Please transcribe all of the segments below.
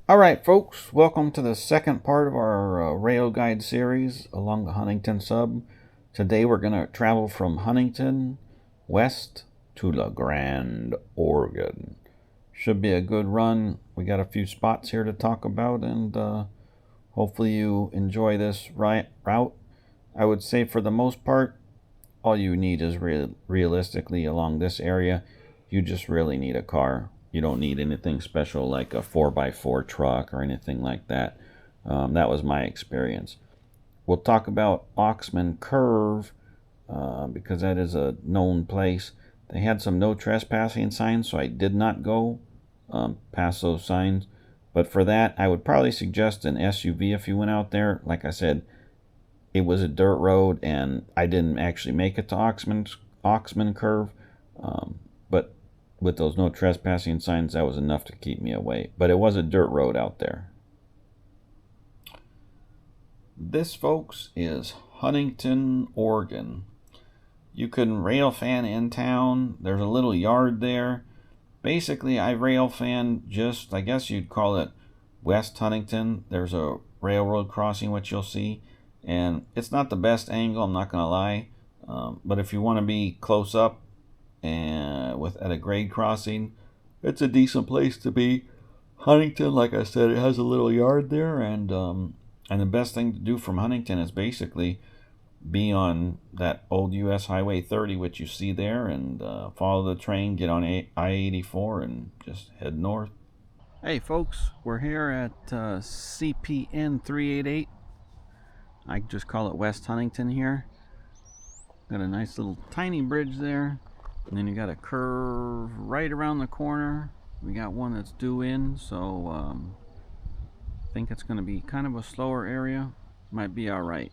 Alright folks, welcome to the second part of our rail guide series along the Huntington Sub. Today we're going to travel from Huntington west to La Grande, Oregon. Should be a good run. We got a few spots here to talk about, and hopefully you enjoy this route. I would say for the most part, all you need is realistically along this area, you just really need a car. You don't need anything special like a 4x4 truck or anything like that. That was my experience. We'll talk about Oxman Curve because that is a known place. They had some no trespassing signs, so I did not go past those signs. But for that, I would probably suggest an SUV if you went out there. Like I said, it was a dirt road, and I didn't actually make it to Oxman Curve. But with those no trespassing signs, that was enough to keep me away. But it was a dirt road out there. This, folks, is Huntington, Oregon. You can railfan in town. There's a little yard there. Basically, I railfan just, I guess you'd call it West Huntington. There's a railroad crossing, which you'll see. And it's not the best angle, I'm not going to lie. But if you want to be close up and at a grade crossing, it's a decent place to be. Huntington, like I said, it has a little yard there, and the best thing to do from Huntington is basically be on that old US Highway 30, which you see there, and follow the train, get on I-84, and just head north. Hey folks, we're here at CPN 388. I just call it West Huntington here. Got a nice little tiny bridge there. And then you got a curve right around the corner. We got one that's due in, so I think it's going to be kind of a slower area. Might be alright.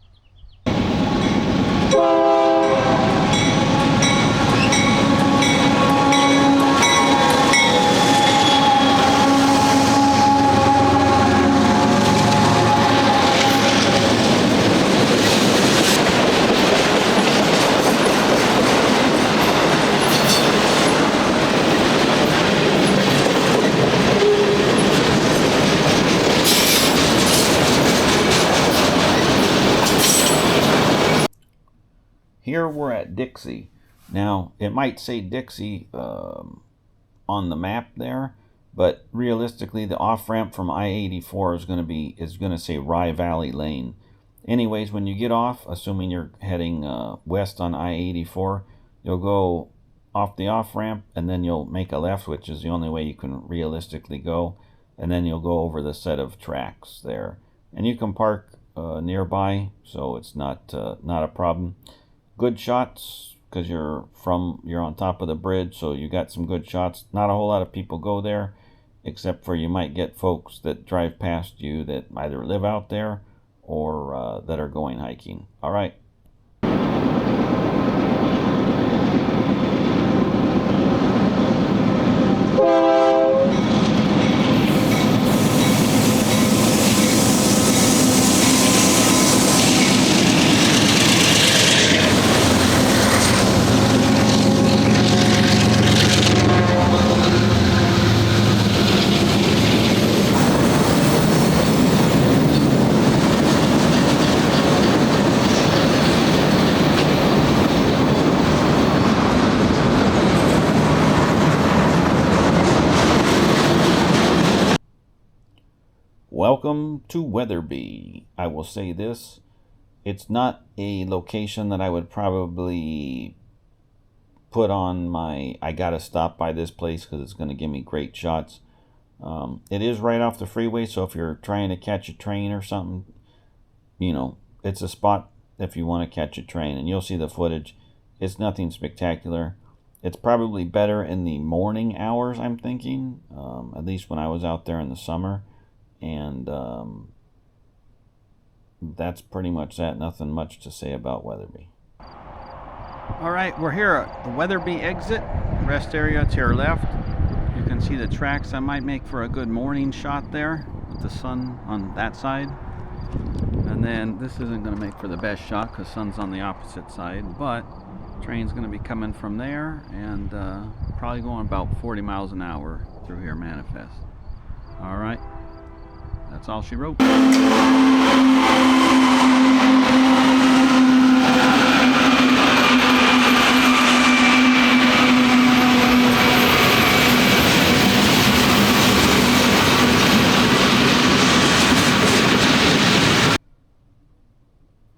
Here we're at Dixie. Now, it might say Dixie on the map there, but realistically, the off-ramp from I-84 is going to say Rye Valley Lane. Anyways, when you get off, assuming you're heading west on I-84, you'll go off the off-ramp, and then you'll make a left, which is the only way you can realistically go, and then you'll go over the set of tracks there. And you can park nearby, so it's not a problem. Good shots because you're on top of the bridge, so you got some good shots. Not a whole lot of people go there, except for you might get folks that drive past you that either live out there or that are going hiking. All right. Welcome to Weatherby. I will say this, it's not a location that I would probably put on my I gotta stop by this place because it's going to give me great shots. It is right off the freeway, so if you're trying to catch a train or something, it's a spot if you want to catch a train, and you'll see the footage. It's nothing spectacular. It's probably better in the morning hours, I'm thinking, at least when I was out there in the summer. And that's pretty much that. Nothing much to say about Weatherby. Alright, we're here at the Weatherby exit. Rest area to your left. You can see the tracks. I might make for a good morning shot there with the sun on that side. And then this isn't going to make for the best shot because sun's on the opposite side. But train's going to be coming from there and probably going about 40 miles an hour through here manifest. Alright. That's all she wrote.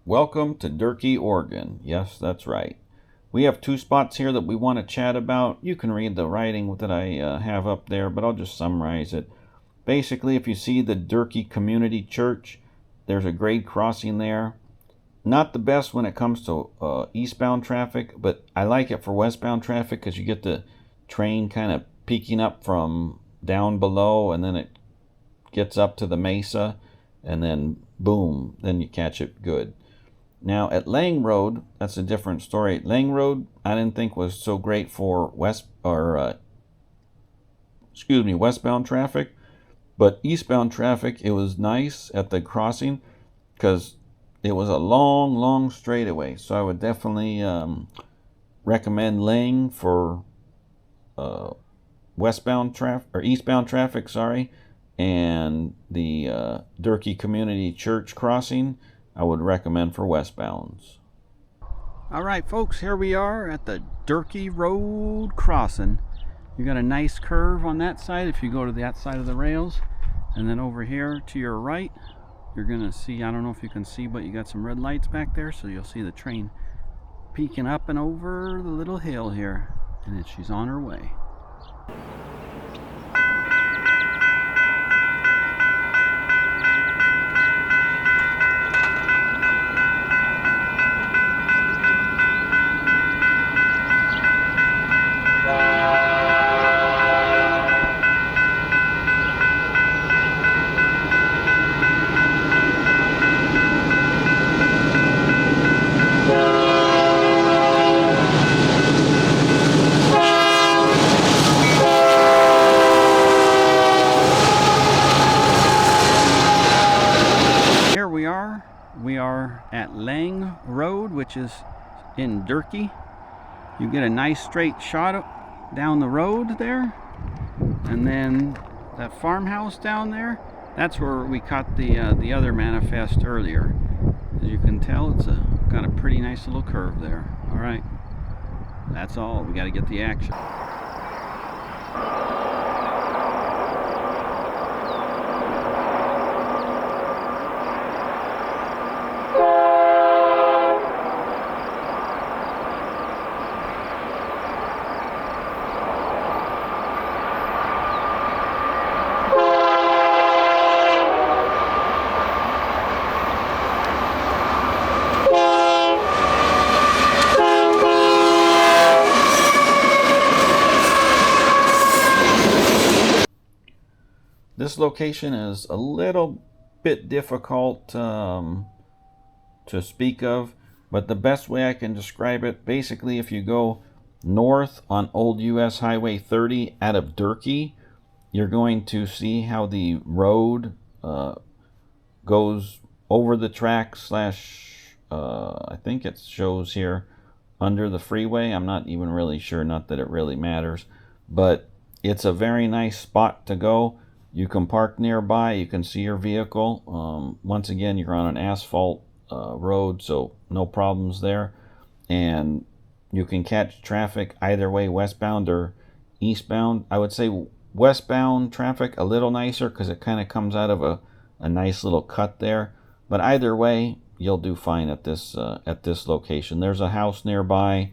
Welcome to Durkee, Oregon. Yes, that's right. We have two spots here that we want to chat about. You can read the writing that I have up there, but I'll just summarize it. Basically, if you see the Durkee Community Church, there's a grade crossing there. Not the best when it comes to eastbound traffic, but I like it for westbound traffic because you get the train kind of peeking up from down below, and then it gets up to the mesa, and then boom, then you catch it good. Now at Lang Road, that's a different story. Lang Road, I didn't think was so great for westbound traffic, but eastbound traffic, it was nice at the crossing because it was a long straightaway. So I would definitely recommend Lang for eastbound traffic, sorry, and the Durkee Community Church crossing I would recommend for westbounds. All right, folks, here we are at the Durkee Road crossing. You got a nice curve on that side if you go to that side of the rails, and then over here to your right, you're gonna see, I don't know if you can see, but you got some red lights back there, so you'll see the train peeking up and over the little hill here, and she's on her way. We are at Lang Road, which is in Durkee. You get a nice straight shot down the road there, and then that farmhouse down there, that's where we caught the other manifest earlier. As you can tell, it's got a pretty nice little curve there. All right, that's all. We got to get the action. This location is a little bit difficult to speak of, but the best way I can describe it, basically if you go north on Old US Highway 30 out of Durkee, you're going to see how the road goes over the track slash, I think it shows here, under the freeway. I'm not even really sure, not that it really matters, but it's a very nice spot to go. You can park nearby, you can see your vehicle. Once again, you're on an asphalt road, so no problems there. And you can catch traffic either way, westbound or eastbound. I would say westbound traffic a little nicer because it kind of comes out of a nice little cut there. But either way, you'll do fine at this location. There's a house nearby.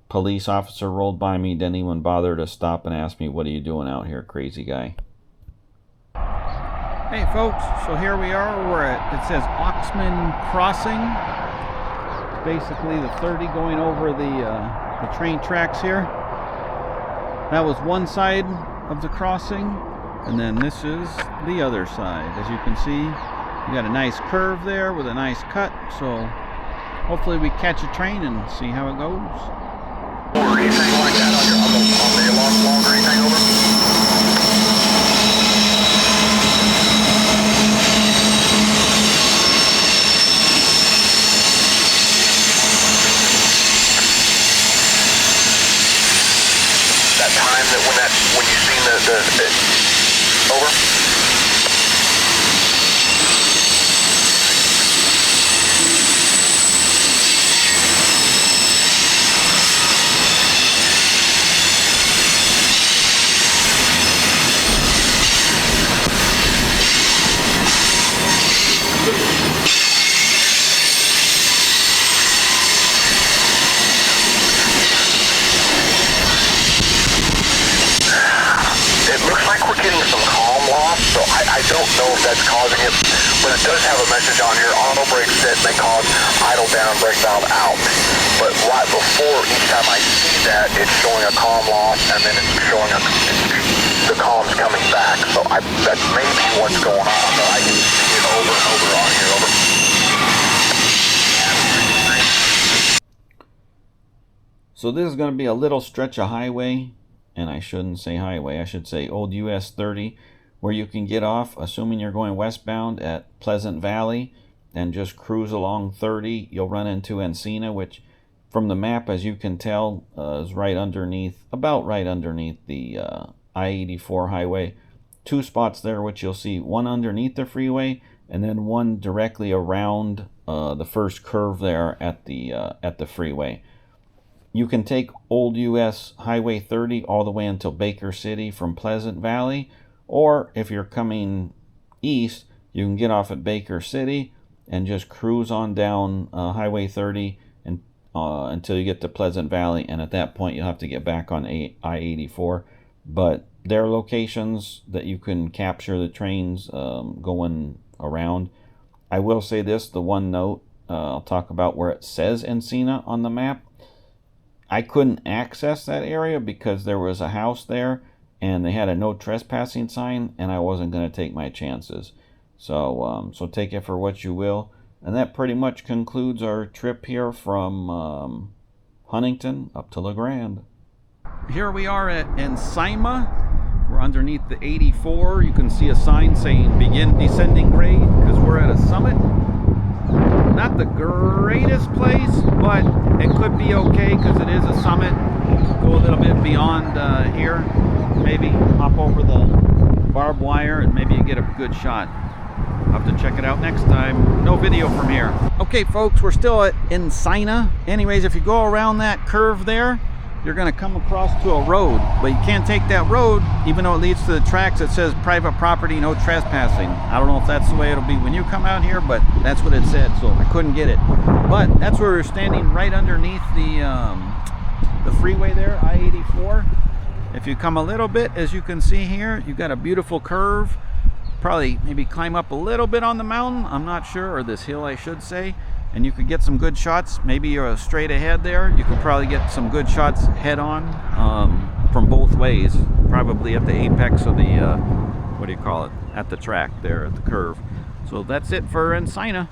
Police officer rolled by me, didn't even bother to stop and ask me, "What are you doing out here, crazy guy?" Hey folks, so here we are. We're at, it says Oxman Crossing. Basically the 30 going over the train tracks here. That was one side of the crossing, and then this is the other side. As you can see, you got a nice curve there with a nice cut, so hopefully we catch a train and see how it goes. Or anything like that on the long or anything over? That time when you seen the over? I don't know if that's causing it, but it does have a message on here. Auto brake set may cause idle down, brake valve out. But right before, each time I see that, it's showing a calm loss, and then it's showing the calm's coming back. So that's maybe what's going on. So I can see it over and over on here. Over. So this is going to be a little stretch of highway, and I shouldn't say highway, I should say old US 30, where you can get off, assuming you're going westbound, at Pleasant Valley, and just cruise along 30. You'll run into Encina, which from the map, as you can tell, is right underneath, about right underneath the I-84 highway. 2 spots there, which you'll see, one underneath the freeway, and then one directly around the first curve there at the freeway. You can take Old US Highway 30 all the way until Baker City from Pleasant Valley, or if you're coming east, you can get off at Baker City and just cruise on down Highway 30 and, until you get to Pleasant Valley, and at that point you'll have to get back on I-84. But there are locations that you can capture the trains going around. I will say this, the one note, I'll talk about where it says Encina on the map. I couldn't access that area because there was a house there and they had a no trespassing sign, and I wasn't going to take my chances. So take it for what you will. And that pretty much concludes our trip here from Huntington up to Grande. Here we are at Encina. We're underneath the 84. You can see a sign saying begin descending grade because we're at a summit. Not the greatest place, but it could be okay because it is a summit. Go a little bit beyond here, maybe hop over the barbed wire and maybe you get a good shot. I'll have to check it out next time. No video from here. Okay folks, we're still at Encina. Anyways, if you go around that curve there, you're going to come across to a road, but you can't take that road even though it leads to the tracks that says private property, no trespassing. I don't know if that's the way it'll be when you come out here, but that's what it said, so I couldn't get it. But that's where we're standing, right underneath the freeway there, I-84. If you come a little bit, as you can see here, you've got a beautiful curve. Probably maybe climb up a little bit on the mountain, I'm not sure, or this hill I should say, and you could get some good shots. Maybe you're straight ahead there, you could probably get some good shots head on from both ways, probably at the apex of the what do you call it, at the track there at the curve. So that's it for Encina.